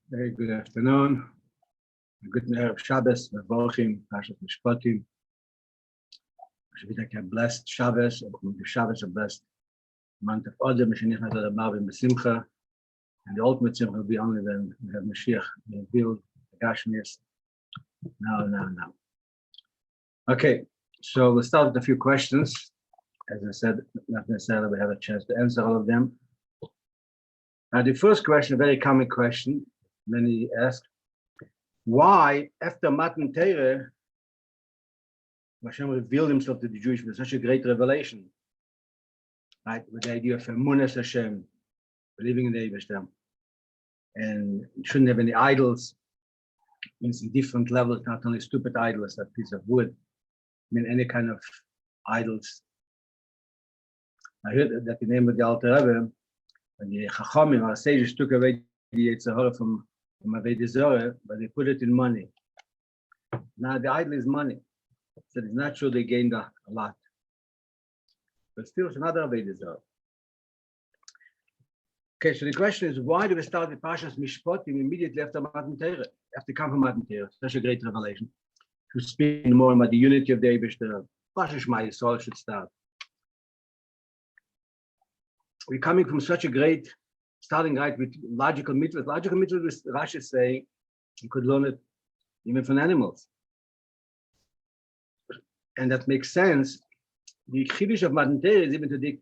Very good afternoon. Good Erev Shabbos, Mevorchim, Parshas Mishpatim. Should be like a blessed Shabbos, the Shabbos a blessed month of Odom, Mishenichnas Adamav Besimcha, and the ultimate Simcha will be only when we have Mashiach revealed, the Gashmias. Now. Okay, so we'll start with a few questions. As I said, not necessarily we have a chance to answer all of them. Now, the first question, a very common question, many ask, why after Matan Torah, Hashem revealed himself to the Jewish with such a great revelation, right? With the idea of Emunas Hashem, believing in the Eibishter, and you shouldn't have any idols. It means in different levels, not only stupid idols, that piece of wood. I mean, any kind of idols. I heard that the name of the Alter Rebbe, when the Chachamim, our sages, took away the Yitzhahara from Avodah Zarah, but they put it in money. Now the idol is money, so it's not sure they gained a lot, but still it's another Avodah Zarah. Okay, so the question is, why do we start with Parshas Mishpatim immediately after Matan Torah, after come from Matan Torah? Such a great revelation. To speak more about the unity of the Eibishter, Parshas Shema Yisrael should start. We're coming from such a great, starting right with logical mitzvahs. Logical mitzvahs, Rashi is saying, you could learn it even from animals. And that makes sense. The Chiddush of Matan Torah is even to dig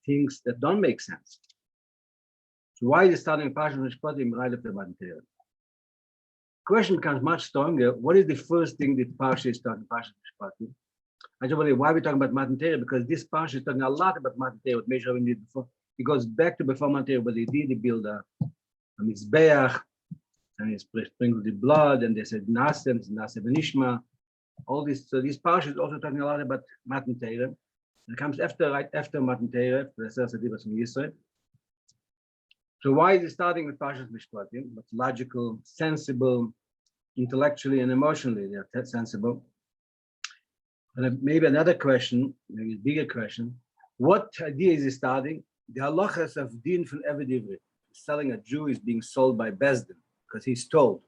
things that don't make sense. So why is it starting Parshas Mishpatim right after Matan Torah? Question becomes much stronger. What is the first thing that Parsha is talking Parshas Mishpatim? I just wonder why we're talking about Matan Torah, because this Parsha is talking a lot about Matan Torah, what Moshe Rabbeinu did before. It goes back to before Matan Torah, but they did the build a Mizbeach, and he sprinkled the blood, and they said Nasem V'Nishma. All this, so this Parsha is also talking a lot about Matan Torah. It comes right after Matan Torah, from Yisrael. So why is it starting with Parshas Mishpatim? What's logical, sensible, intellectually and emotionally, they're sensible. And maybe another question, maybe a bigger question, what idea is he starting? The halachas of din from Eved Ivri. Selling a Jew is being sold by Bezdin because he stole.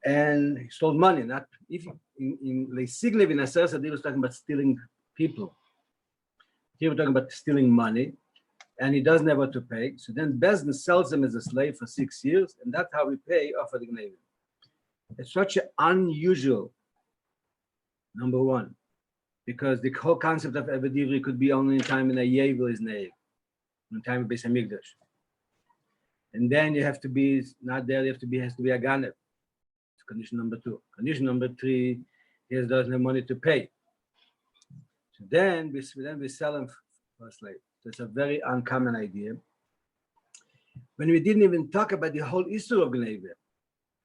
And he stole money, not if in Leisignev in Aser he was talking about stealing people. Here we're talking about stealing money, and he doesn't have what to pay. So then Bezdin sells him as a slave for 6 years, and that's how we pay off of the Gnevim. It's such an unusual, number one, because the whole concept of Eved Ivri could be only in time in a Yevel is Neiv, in time of Beis Hamikdash. And then you have to be, not there, has to be a Ganev. It's condition number 2. Condition number 3, he doesn't have money to pay. So then we sell him for a slave. So it's a very uncommon idea. When we didn't even talk about the whole issue of Gnevim.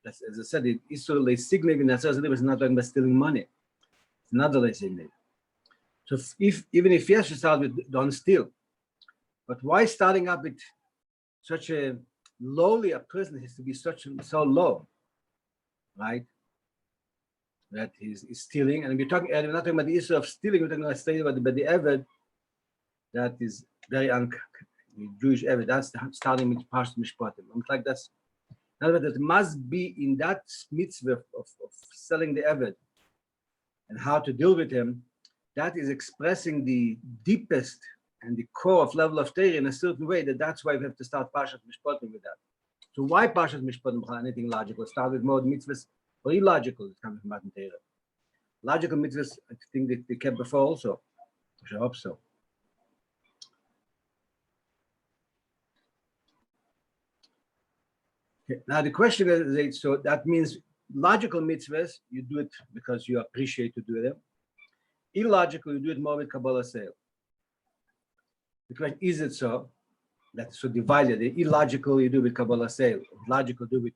As I said, the issue of Leisignev in Aser was not talking about stealing money. It's another Leisignev. So even if yes, you start with don't steal, but why starting up with such a lowly a person has to be so low, right? That he's stealing, and we're not talking about the issue of stealing. We're talking about the Eved. That is very Jewish Eved. That's starting with Parshas Mishpatim. I'm like that's. In other words, it must be in that mitzvah of selling the Eved and how to deal with him. That is expressing the deepest and the core of level of Torah in a certain way. That's why we have to start Parshas Mishpatim with that. So why Parshas Mishpatim? Anything logical? Start with more mitzvahs or illogical? It's coming from Matan Torah. Logical mitzvahs, I think that they kept before also. I hope so. Okay. Now the question is, so that means logical mitzvahs, you do it because you appreciate to do them. Illogical, you do it more with Kabbalah sale. The question, is it so? That's so divided. The illogical, you do with Kabbalah sale. Logical, do with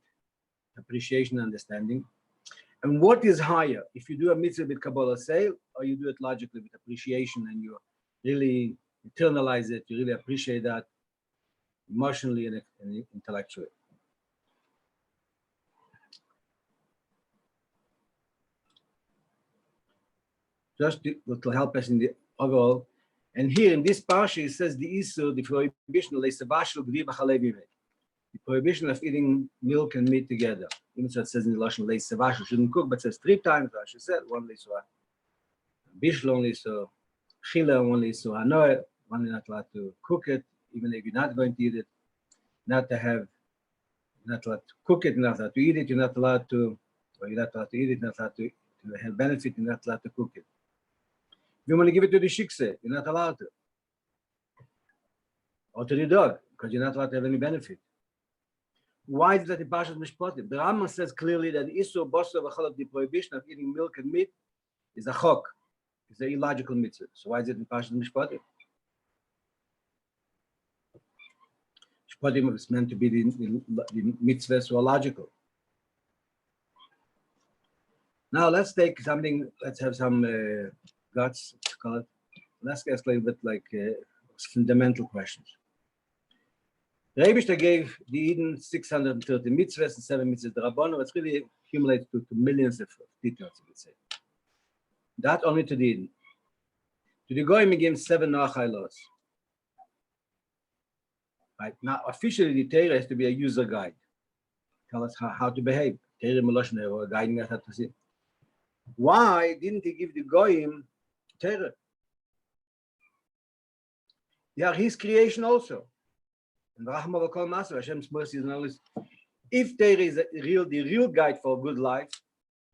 appreciation and understanding. And what is higher? If you do a mitzvah with Kabbalah sale, or you do it logically with appreciation and you really internalize it, you really appreciate that emotionally and intellectually. Just to help us in the overall. And here in this parsha, it says the issue, the prohibition, the prohibition of eating milk and meat together. Even so it says in the Lashon Leis Savash, you shouldn't cook, but it says 3 times, as she said, one Leis Bishul only, so Chila only, so Hanoah, one you're not allowed to cook it, even if you're not going to eat it, not allowed to cook it, you're not allowed to eat it, you're not allowed to, or you're not allowed to eat it, you're not allowed to have benefit, you're not allowed to cook it. If you want to give it to the shikse, you're not allowed to. Or to the dog, because you're not allowed to have any benefit. Why is that in Parshas Mishpatim? The Rambam says clearly that Isur Basar V'Chalov, the prohibition of eating milk and meat, is a chok. It's an illogical mitzvah. So why is it in Parshas Mishpatim? Mishpatim is meant to be the mitzvahs who are logical. Now let's take something, let's have some guts, let's call it. Let's ask a little bit like fundamental questions. The Rabbi gave the Eden 630 mitzvahs and 7 mitzvahs. The Rabbanon, it's really accumulated to millions of details, I would say. That only to the Eden. To the Goyim, he gave 7 Noachai laws. Right now, officially, the Torah has to be a user guide. Tell us how to behave. Torah Meloshner, or guiding us how to see. Why didn't he give the Goyim Torah? They are his creation also. And Rahma V'Kol Maser, Hashem's mercy is not. If Torah is the real guide for a good life,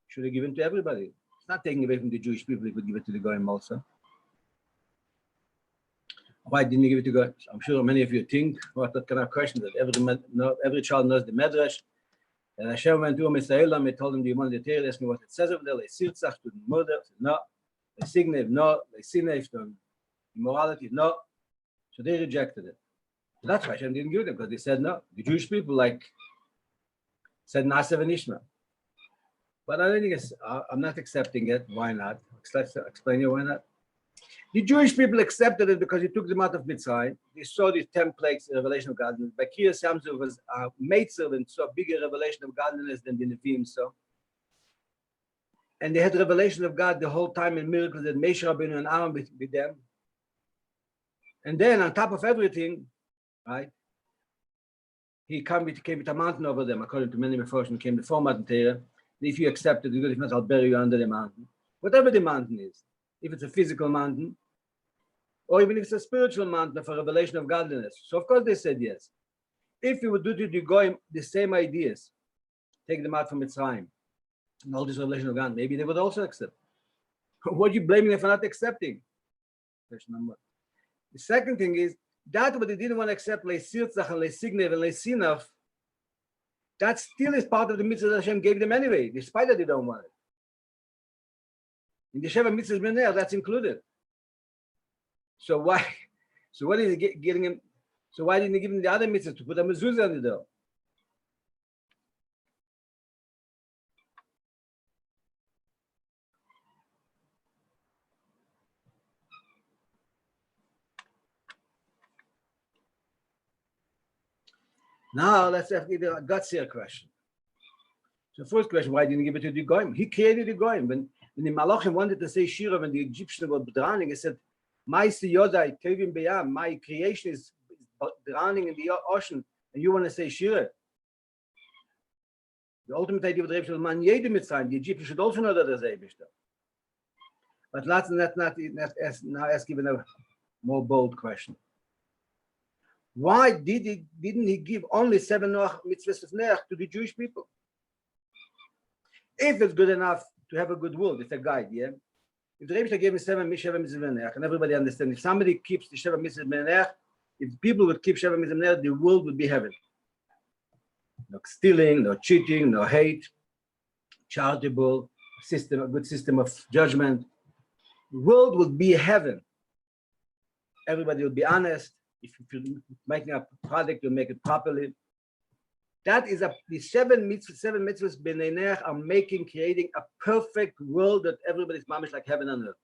should have given to everybody. It's not taking away from the Jewish people. He could give it to the Goyim also. Why didn't he give it to Goyim? I'm sure many of you think what that kind of question that every child knows the Medrash. And Hashem went to Israel, he told him, do you want the Torah? Ask me what it says over there. They sirtzach to the murder. No. They signev, no. They sinev to immorality, no. So they rejected it. So that's why Hashem didn't give them, because they said no. The Jewish people said Nasev and Ishma. But I don't think I'm not accepting it. Why not? Let's explain you why not. The Jewish people accepted it because he took them out of Mitzrayim. They saw these 10 plagues in revelation of godliness. By Kriyas Yamsuf was a maidservant, saw a bigger revelation of godliness than the Nevi'im saw. And they had revelation of God the whole time in miracles that Moshe Rabbeinu and Aaron with them. And then on top of everything, right, he came with a mountain over them, according to many Meforshim, came the 4 mountain Torah. If you accept it, if not, I'll bury you under the mountain. Whatever the mountain is. If it's a physical mountain, or even if it's a spiritual mountain for revelation of godliness. So of course they said yes. If you would do to the Goyim the same ideas, take them out from Mitzrayim, and all this revelation of God, maybe they would also accept. What are you blaming them for not accepting? Question number 1. The second thing is, that what they didn't want to accept, Leisirtzach and Leisignev and Leisinaf, that still is part of the mitzvah that Hashem gave them anyway, despite that they don't want it. In the Sheva Mitzvahs B'nei, that's included. So why? So what is he getting him? So why didn't he give him the other mitzvahs to put a mezuzah on the door? Now let's have a gutsier question. So first question, why didn't he give it to the Goyim? He created the Goyim. When the Malachim wanted to say Shira, when the Egyptians were drowning, he said, my creation is drowning in the ocean, and you want to say Shira? The ultimate idea of the Rebbe man Yedem Mitzrayim, the Egyptians should also know that there's Eibishter. But let's now ask even a more bold question. Why didn't he give only 7 mitzvahs of Neach to the Jewish people? If it's good enough to have a good world, it's a guide, yeah? If the Rebbe gave me 7 mitzvahs of Neach, and everybody understands, if somebody keeps the 7 mitzvahs of Neach, if people would keep 7 mitzvahs of Neach, the world would be heaven. No stealing, no cheating, no hate, charitable system, a good system of judgment. The world would be heaven. Everybody would be honest. If you're making a product, you make it properly. That is the 7 mitzvahs b'nei Neach are creating a perfect world that everybody's mamish like heaven and earth.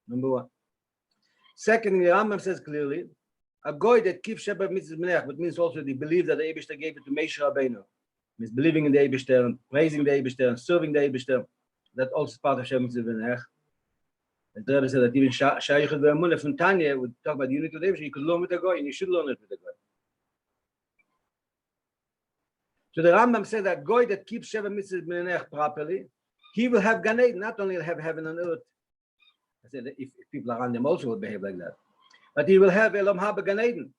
Number 1. Second, the Rambam says clearly, a goy that keeps 7 mitzvahs b'nei Neach, but means also they believe that the Eibishter gave it to Moshe Rabbeinu. Means believing in the Eibishter and praising the Eibishter and serving the Eibishter. That also is part of 7 mitzvahs b'nei Neach. The Rebbe said that even Shayichud ve'emunah from Tanya would talk about the unity of the Eibishter. You could learn with the goy, and you should learn it with the goy. So the Rambam said that Goy that keeps Sheva Mitzvahs B'nei properly, he will have Gan Eden, not only will have heaven and earth. I said if people around him also will behave like that, but he will have Elam Haba Gan Eden.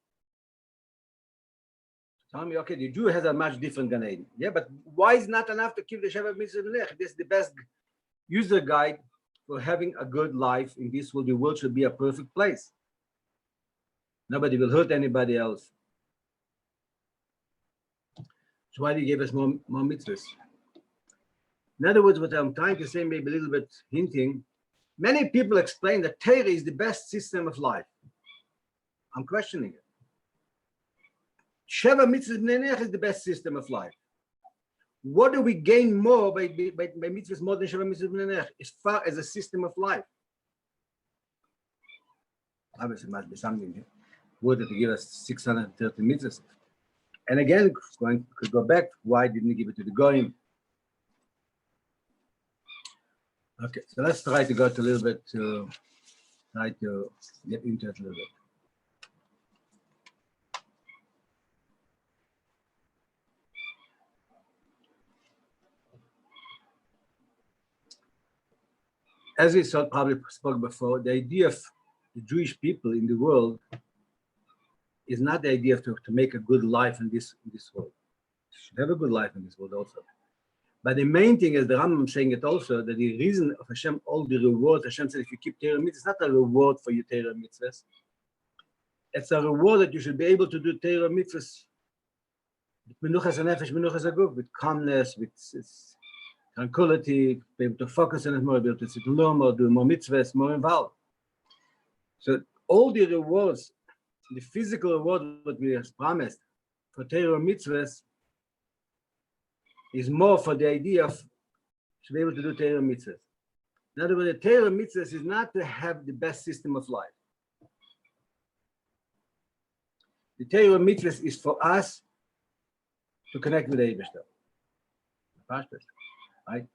Tell me, okay, the Jew has a much different Gan Eden. Yeah, but why is not enough to keep the Sheva Mitzvahs B'nei? This is the best user guide for having a good life in this world. The world should be a perfect place. Nobody will hurt anybody else. So why did he give us more mitzvahs? In other words, what I'm trying to say, maybe a little bit hinting, many people explain that Torah is the best system of life. I'm questioning it. Sheva mitzvahs b'nei is the best system of life. What do we gain more by mitzvahs more than Sheva mitzvahs b'nei as far as a system of life? Obviously, it must be something worth to give us 630 mitzvahs. And again, could go back, why didn't he give it to the Goyim? Okay, so let's try to go to a little bit, try to get into it a little bit. As we probably spoke before, the idea of the Jewish people in the world is not the idea of to make a good life in this world. You should have a good life in this world also. But the main thing is the Rambam saying it also, that the reason of Hashem, all the rewards, Hashem said if you keep Torah mitzvahs, it's not a reward for your Torah mitzvahs. It's a reward that you should be able to do Torah mitzvahs with menuchas nefesh, menuchas aguf, with calmness, with tranquility, be able to focus on it more, be able to sit alone more, do more mitzvahs, more involved. So all the rewards, the physical reward that we have promised for Torah mitzvahs is more for the idea of to be able to do Torah mitzvahs. In other words, the Torah mitzvahs is not to have the best system of life. The Torah mitzvahs is for us to connect with the Eibishter. Parshas, right?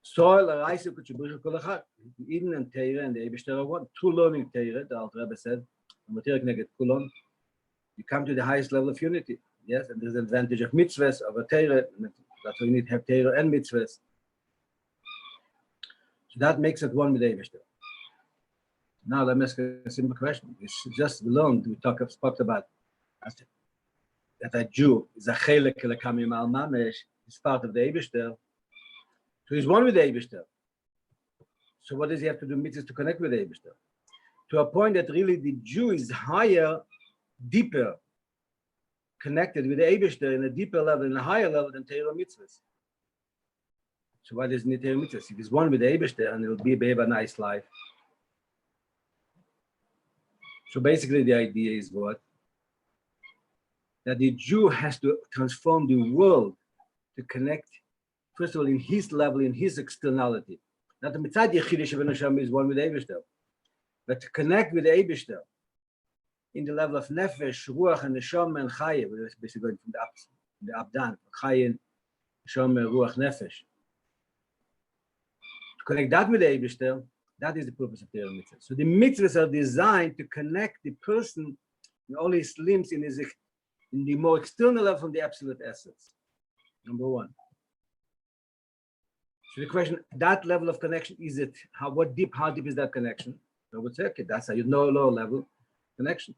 Soil, Araisa, Kuchibucha, Kolachat. Eden and Torah and the Eibishter are one. True learning Torah, the Alter Rebbe said, you come to the highest level of unity. Yes, and there's an advantage of mitzvahs, of a Torah. That's why you need to have Torah and mitzvahs. So that makes it one with Eibishter. Now let me ask a simple question. It's just learned, we spoke about that a Jew is a chelek lekamim al mamesh, is part of the Eibishter. So he's one with the Eibishter. So what does he have to do mitzvahs to connect with the Eibishter? To a point that really the Jew is higher, deeper, connected with the Eibishter in a deeper level, in a higher level than Torah mitzvahs. So why doesn't he Torah mitzvahs? If he's one with the Eibishter and it will be a nice life. So basically the idea is what? That the Jew has to transform the world to connect, first of all, in his level, in his externality. Not the mitzad yechidish of Hashem is one with the Eibishter, but to connect with the Eibishter in the level of nefesh, ruach, and neshama and chaya. We're basically going from the abdan, chaya, neshama, ruach, nefesh. To connect that with the Eibishter, that is the purpose of Torah mitzvahs. So the mitzvahs are designed to connect the person in all his limbs in the more external level from the absolute essence. Number one. So the question, that level of connection, is it, how deep is that connection? I would say, okay, that's how you know lower level connection.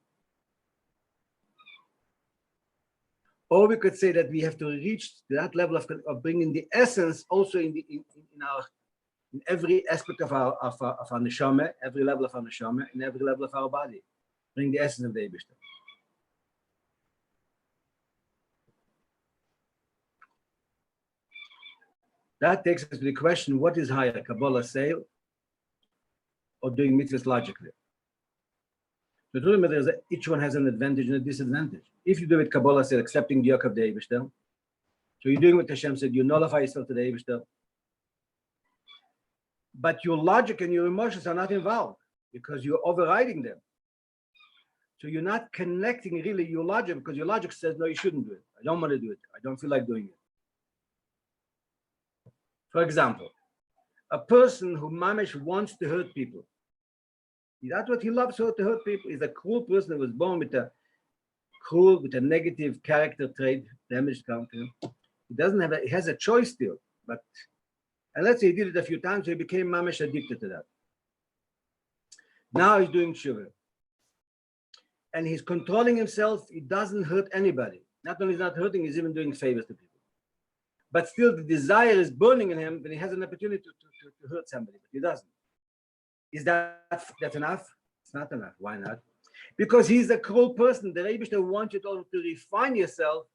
Or we could say that we have to reach that level of bringing the essence also in every aspect of our neshama, every level of our neshama, in every level of our body. Bring the essence of the Eibishter. That takes us to the question, what is higher, Kabbalah sale or doing mitzvahs logically? The truth is that each one has an advantage and a disadvantage. If you do it Kabbalah sale, accepting the yoke of the Eibishter, so you're doing what Hashem said, you nullify yourself to the Eibishter, but your logic and your emotions are not involved because you're overriding them. So you're not connecting really your logic because your logic says, no, you shouldn't do it. I don't want to do it. I don't feel like doing it. For example, a person who mamish wants to hurt people. That's what he loves, to hurt people. He's a cruel person who was born with a negative character trait, damaged character. He has a choice still, and let's say he did it a few times, so he became mamish addicted to that. Now he's doing tshuva. And he's controlling himself. He doesn't hurt anybody. Not only is not hurting, he's even doing favors to people. But still, the desire is burning in him when he has an opportunity to hurt somebody, but he doesn't. Is that's enough? It's not enough. Why not? Because he's a cruel person. The Rebbe wants you to refine yourself.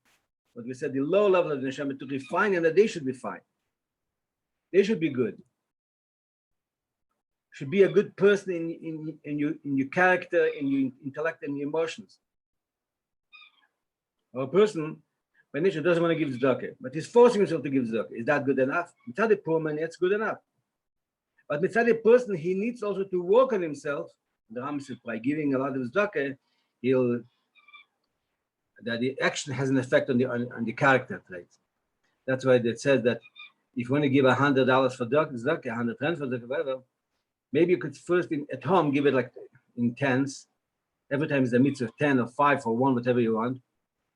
What we said, the low level of the neshama, to refine, and that they should be fine. They should be good. Should be a good person in your character, in your intellect, and your emotions. Or a person, by nature, doesn't want to give tzedakah, but he's forcing himself to give tzedakah. Is that good enough? Mitzad a poor man, it's good enough. But mitzad a person, he needs also to work on himself. The Ram says, by giving a lot of tzedakah, that the action has an effect on the character traits. That's why it says that if you want to give $100 for tzedakah, 100 for tzedakah, whatever, maybe you could first at home give it like in tens. Every time is a mitzvah of 10 or 5 or 1, whatever you want.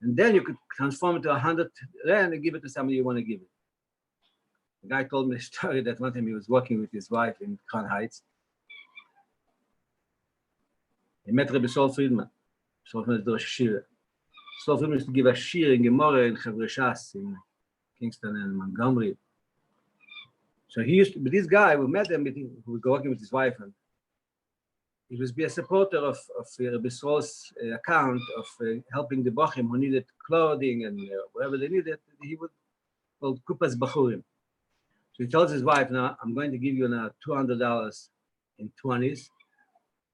And then you could transform it to 100 rand and give it to somebody you want to give it. The guy told me a story that one time he was working with his wife in Crown Heights. He met Rabbi Saul Friedman. Saul Friedman is the Rosh Hashiva. Saul Friedman used to give a shir in Gemara in Parshas in Kingston and Montgomery. So he used to, but this guy, we met him, who was working with his wife, and he was be a supporter of Rabbi Saul's account of helping the Bochim who needed clothing and whatever they needed. He would called Kupas Bachurim. So he tells his wife, now I'm going to give you now $200 in 20s,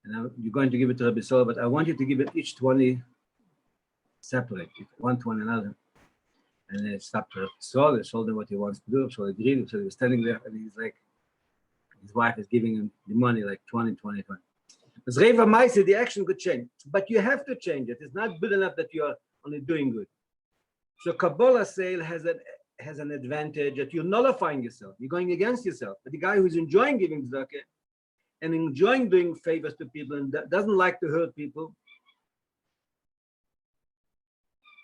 and you're going to give it to Rabbi Saul, but I want you to give it each 20 separate, one to one another. And then it stopped to Saul. They told him what he wants to do. So he agreed. So he was standing there, and he's like, his wife is giving him the money, like 20. As Reva Maisa, the action could change, but you have to change it. It's not good enough that you're only doing good. So Kabbalah sale has an advantage that you're nullifying yourself. You're going against yourself. But the guy who's enjoying giving tzedakah and enjoying doing favors to people and doesn't like to hurt people,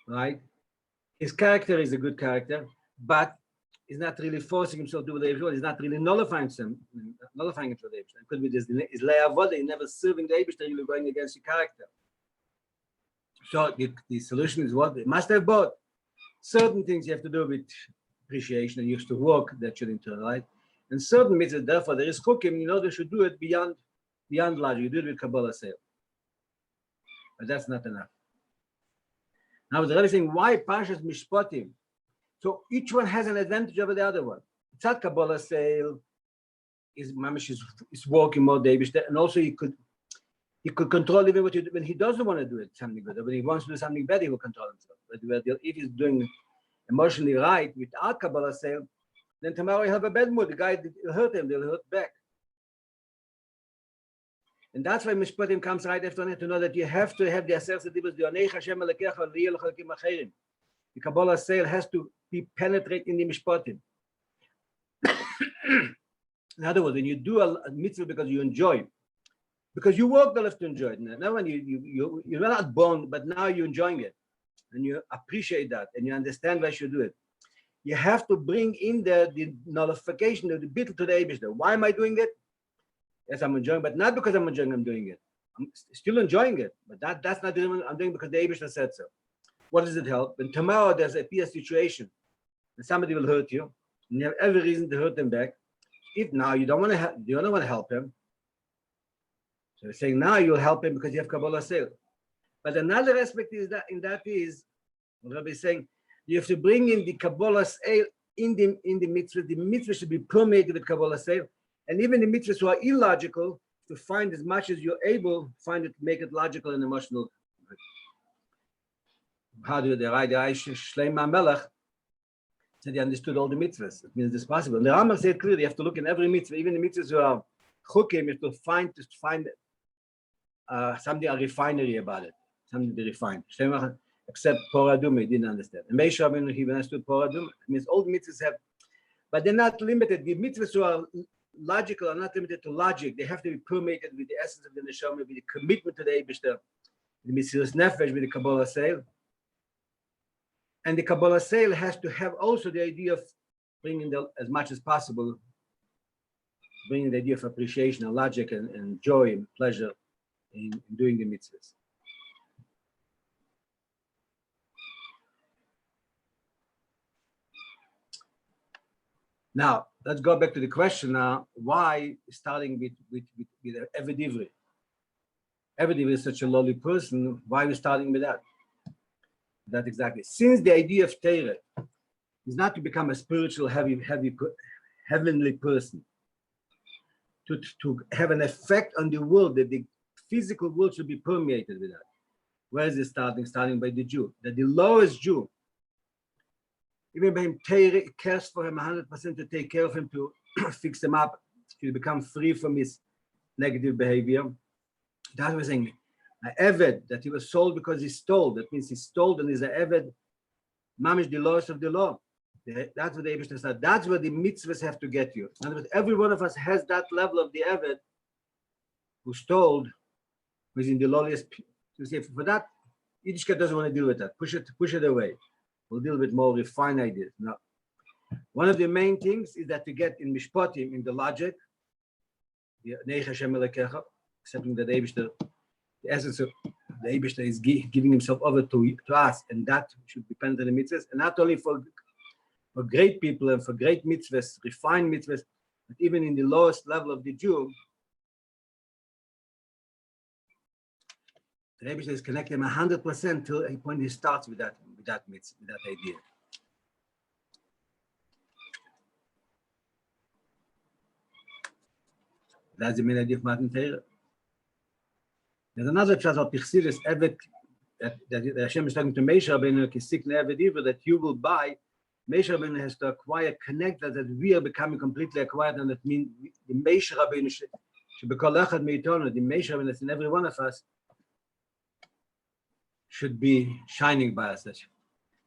right? His character is a good character, but he's not really forcing himself to do what the Eibishter. He's not really nullifying himself for the Eibishter. It could be this is le'avodah, he's never serving the Eibishter, you're going against your character. So the solution is what? It must have both. Certain things you have to do with appreciation and used to work that should internalize. And certain mitzvahs, therefore, there is chukim, they should do it beyond logic. You do it with Kabbalah sale. But that's not enough. Now the Rabbi is saying, why Parshas Mishpatim? So each one has an advantage over the other one. It's not Kabbalah sale, is working more day, and also he could control even when he doesn't want to do it something good. When he wants to do something better, he will control himself. But if he's doing emotionally right without Kabbalah sale, then tomorrow he'll have a bad mood. The guy will hurt him, they'll hurt back. And that's why Mishpatim comes right after that to know that you have to have the Aser Sedibus, the Onei Hashem Elekecha, V'yeh L'chalkim Acherim. The Kabbalah sale has to be penetrated in the Mishpatim. In other words, when you do a mitzvah because you enjoy, because you work the life to enjoy it. Now when you're not born, but now you're enjoying it, and you appreciate that, and you understand why you should do it. You have to bring in the nullification of the bittul to the Eibishter. Why am I doing it? Yes, I'm enjoying, but not because I'm enjoying, I'm doing it. I'm still enjoying it, but that's not doing it. I'm doing it because the Eibishter said so. What does it help? When tomorrow there's a situation, and somebody will hurt you, and you have every reason to hurt them back. If now you don't want to help him, so they're saying now you'll help him because you have Kabbalah sale. But another aspect is that what Rabbi is saying, you have to bring in the Kabbalah sale in the mitzvah. The mitzvah should be permeated with Kabbalah sale. And even the mitzvahs who are illogical, to find as much as you're able, make it logical and emotional. How do they write? The Shleima Melech said he understood all the mitzvahs. It means it's possible. And the Rambam said clearly, you have to look in every mitzvah, even the mitzvahs who are chukim, you have to find something a refinery about it, something to be refined. Except Poradum, he didn't understand. And Meisha Rabbeinu, he understood Poradum. It means all the mitzvahs have, but they're not limited. The mitzvahs who are logical are not limited to logic. They have to be permeated with the essence of the neshama, with the commitment to the Eibishter, the Mesiras Nefesh, with the Kabbalah sale. And the Kabbalah sale has to have also the idea of bringing as much as possible, bringing the idea of appreciation and logic and joy and pleasure in doing the mitzvahs. Now, let's go back to the question now, why starting with Eved Ivri? Eved Ivri is such a lowly person, why are we starting with that? That exactly. Since the idea of Torah is not to become a spiritual, heavenly person, to have an effect on the world, that the physical world should be permeated with that. Where is it starting? Starting by the Jew. That the lowest Jew, even by him, Torah cares for him 100% to take care of him, to fix him up, to become free from his negative behavior. That's what we're saying. An Eved, that he was sold because he stole. That means he stole and is an Eved. Mamish, the laws of the law. That's what the Eibishter said. That's what the mitzvahs have to get you. In other words, every one of us has that level of the Eved who stole, who is in the lowliest. To say for that, Yiddishkeit doesn't want to deal with that. Push it away. We'll deal with more refined ideas. Now, one of the main things is that to get in Mishpatim, in the logic, the Neich Hashem Elekecha, accepting that the Eibishter, the essence of the Eibishter is giving himself over to us, and that should depend on the mitzvahs, and not only for great people and for great mitzvahs, refined mitzvahs, but even in the lowest level of the Jew, the Rebbe is connecting him 100% till a point he starts with that mitzvah, with that idea. That's the main idea of Matan Torah. There's another pshat of Chassidus, that Hashem is talking to Moshe Rabbeinu, that you will buy. Moshe Rabbeinu has to acquire, connect that we are becoming completely acquired, and that means the Moshe Rabbeinu should be called Echad Meitonu, the Moshe Rabbeinu that's in every one of us should be shining by us.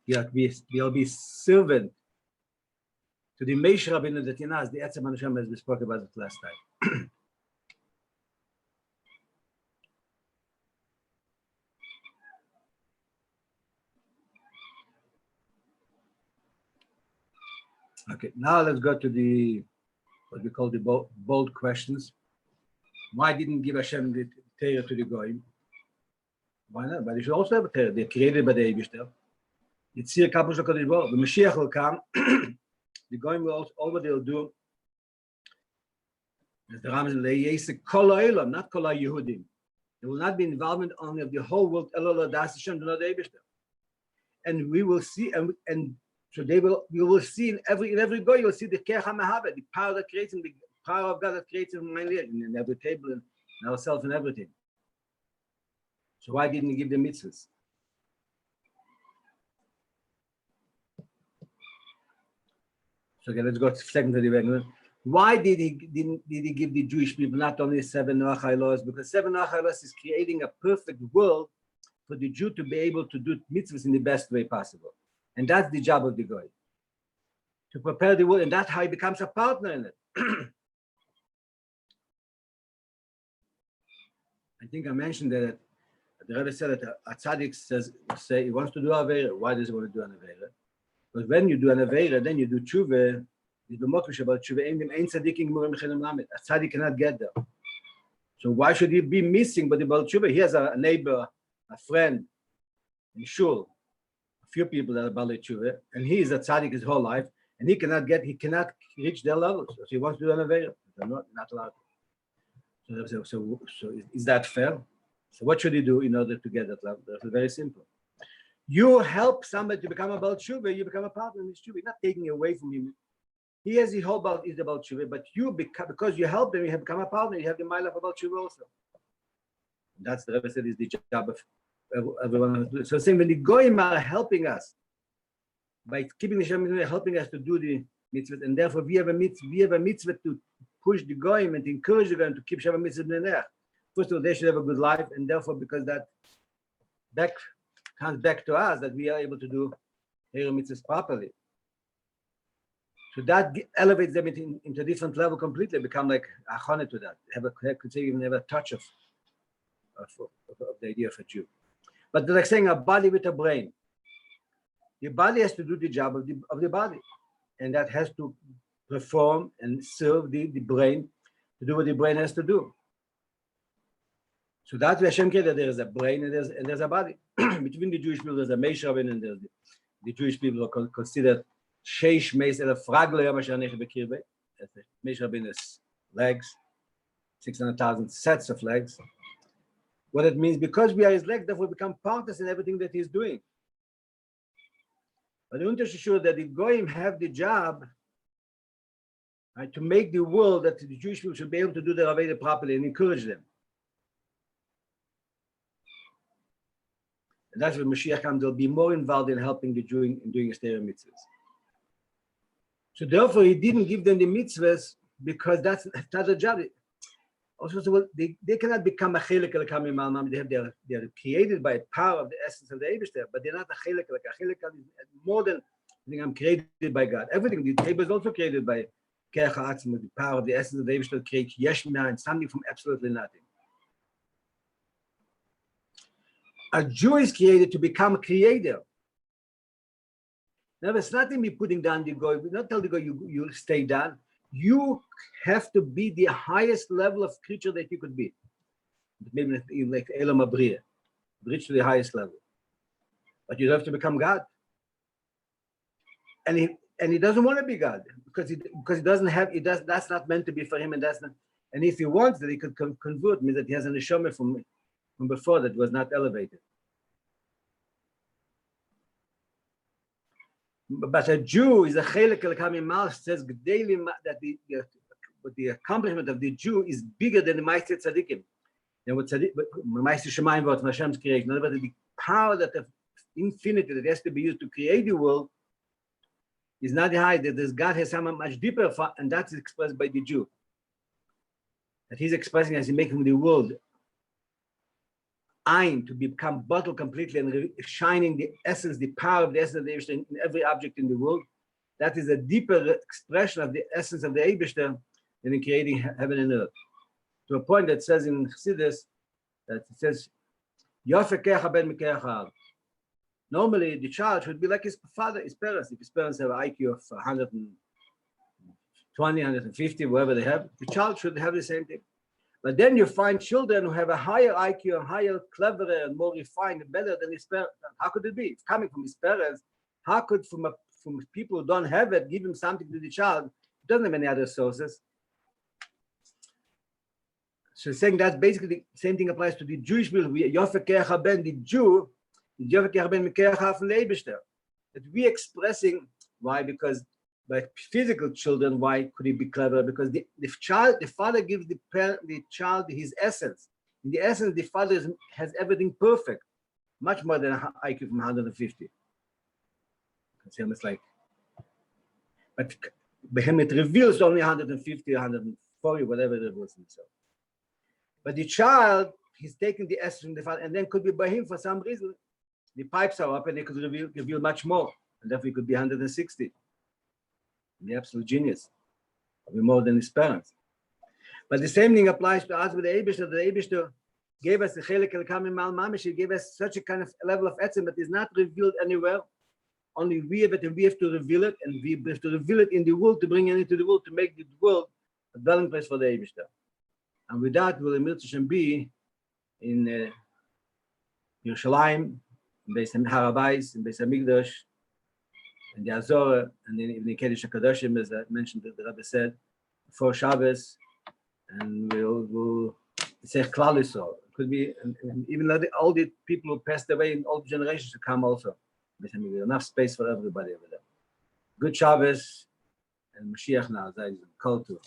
We'll be servant to the Moshe Rabbeinu that in us, the Etzem Hashem, as we spoke about it last time. Okay, now let's go to what we call the bold questions. Why didn't give Hashem the Torah to the Goyim? Why not? But they should also have a Torah. They're created by the Eibishter. Yitzir Kapush HaKadosh Baruch Hu. The Mashiach will come. The Goyim will all what they'll do. As the Ram says, Kol Ha'olam, not Kol HaYehudim. There will not be involvement only of the whole world. Elol Das Hashem, not the Eibishter. And we will see, and so you will see in every goy, you'll see the Keach HaMahava, the power that creates him, the power of God that creates him in every table and ourselves and everything. So why didn't he give the mitzvahs? So okay, let's go second to the regular. Why did he give the Jewish people not only 7 Noachai laws? Because 7 Noachai laws is creating a perfect world for the Jew to be able to do mitzvahs in the best way possible. And that's the job of the Goy, to prepare the world, and that's how he becomes a partner in it. I think I mentioned that the Rebbe said that a tzaddik say he wants to do Aveira. Why does he want to do an Aveira? Because when you do an Aveira, then you do Tshuva. You do Mokrish about Tshuva. A tzaddik cannot get there. So why should he be missing? But about Tshuva, he has a neighbor, a friend in Shul. Few people that are Balei Tshuva, and he is a tzaddik his whole life, and he cannot reach their levels. So he wants to do an Aveira. They're not allowed. So is that fair? So what should he do in order to get that level? That's very simple. You help somebody to become a Balei Tshuva, you become a partner in his Tshuva. You're not taking away from him. He has the whole Balei Tshuva, but you because you help him, you have become a partner. You have the mile of a Balei Tshuva also. That's the Rebbe said is the job of everyone. So saying when the Goyim are helping us by keeping the Shem, helping us to do the mitzvah, and therefore we have a mitzvah to push the Goyim and to encourage the Goyim to keep Shem mitzvah in there. First of all, they should have a good life, and therefore because that comes back to us that we are able to do Torah mitzvahs properly. So that elevates them into a different level completely. Become like achane to that. Could say even have a touch of the idea of a Jew. But like saying a body with a brain. the body has to do the job of the body, and that has to perform and serve the brain to do what the brain has to do. So that's why Hashem created. There is a brain and there's a body. Between the Jewish people, there's a Mishpatim, and there's the Jewish people are considered Sheish Meis Elef Ragle Yamasher Nech Bekirbe. Mishpatim is legs, 600,000 sets of legs. What it means, because we are his legs, therefore we become partners in everything that he's doing. But the Unterschied is sure that the Goyim have the job, right, to make the world that the Jewish people should be able to do their Avodah properly and encourage them. And that's when Mashiach comes, they'll be more involved in helping the Jew in doing his Torah mitzvahs. So therefore, he didn't give them the mitzvahs because that's not a job. Also, so they cannot become a chilek elakam imal. They are created by the power of the essence of the Eibishter, but they're not a chilek elakam. A chilek is more than I think I'm created by God. Everything, the table is also created by Keach HaAtzim, the power of the essence of the Eibishter creates yesh and something from absolutely nothing. A Jew is created to become a creator. Now, it's not in me putting down the goy. We not tell the goy you stay down. You have to be the highest level of creature that you could be. Maybe like Elam Abriya, reach to the highest level. But you have to become God. And he doesn't want to be God because he doesn't have that's not meant to be for him, and that's not. And if he wants that, he could convert, means that he has an neshama from before that was not elevated. But a Jew is a chelek elakam imal, says that the accomplishment of the Jew is bigger than the Ma'aseh Tzadikim. And what Ma'aseh Shemayim was Hashem's creation. In other words, the power that of infinity that has to be used to create the world is not high. That this God has something much deeper, and that's expressed by the Jew. That he's expressing as he making the world Ein, to become bottled completely and shining the essence, the power of the essence of the Eibishter in every object in the world. That is a deeper expression of the essence of the Eibishter than in creating heaven and earth. To a point that says in Chassidus, that it says, Yofekecha ben mikecha. Normally, the child should be like his father, his parents. If his parents have an IQ of 120, 150, whatever they have, the child should have the same thing. But then you find children who have a higher IQ, and higher, cleverer, and more refined, and better than his parents. How could it be? It's coming from his parents. How could from people who don't have it give him something to the child? He doesn't have any other sources. So saying that basically the same thing applies to the Jewish people. Yofekecha ben, the Jew, Yofekecha ben mikecha from the Eibishter. That we expressing why? Because by physical children, why could he be clever? Because the father gives the child his essence. In the essence, the father has everything perfect, much more than an IQ from 150. It's like, but by him it reveals only 150, 140, whatever it was himself. But the child, he's taking the essence from the father, and then could be by him for some reason. The pipes are up, and they could reveal much more, and therefore he could be 160. The absolute genius, probably more than his parents. But the same thing applies to us with the Eibishter. The Eibishter gave us the chelek elakam imal mamish. He gave us such a kind of level of etzem that is not revealed anywhere. Only we have it, and we have to reveal it, and we have to reveal it in the world, to bring it into the world, to make the world a dwelling place for the Eibishter. And with that, we'll be in Yerushalayim, in Beis Harabais, in Beis Hamikdash, in the Azor, and in the Kedesh HaKadoshim, as I mentioned, the Rabbi said, before Shabbos, and we'll say Klal Yisrael. It could be, and even all the people who passed away in all generations to come also. Enough space for everybody over there. Good Shabbos, and Mashiach now, that is called to.